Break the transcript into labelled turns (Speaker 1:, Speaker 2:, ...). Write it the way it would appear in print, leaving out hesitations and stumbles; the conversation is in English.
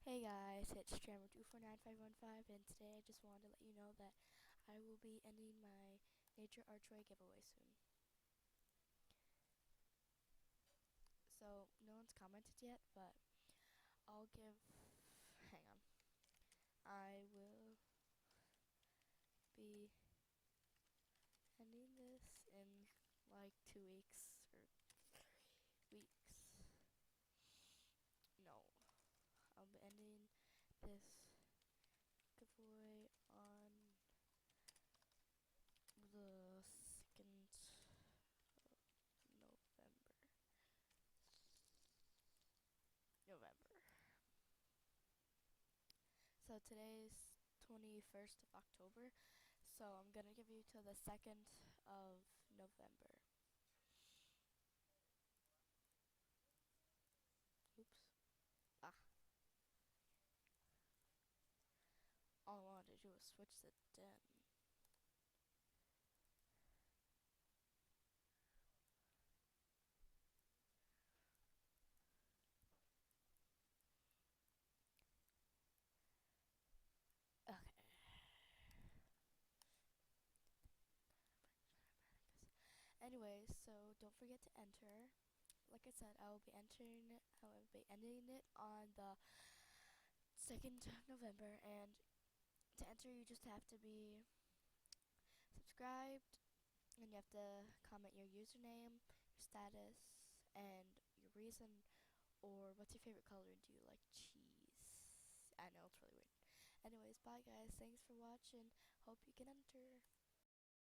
Speaker 1: Hey guys, it's Strammer249515, and today I just wanted to let you know that I will be ending my nature archway giveaway soon. So, no one's commented yet, but I'll give. Hang on. I will be ending this in like 2 weeks or 3 weeks. No, I'll be ending this giveaway on the 2nd of November. So today's 21st of October, so I'm gonna give you till the 2nd of November. Oops. Ah. All I wanted to do was switch the den. Okay. Anyways, so don't forget to enter. Like I said, I will be ending it on the 2nd of November, and to enter you just have to be subscribed, and you have to comment your username, your status, and your reason, or what's your favorite color, and do you like cheese? I know, it's really weird. Anyways, bye guys, thanks for watching, hope you can enter.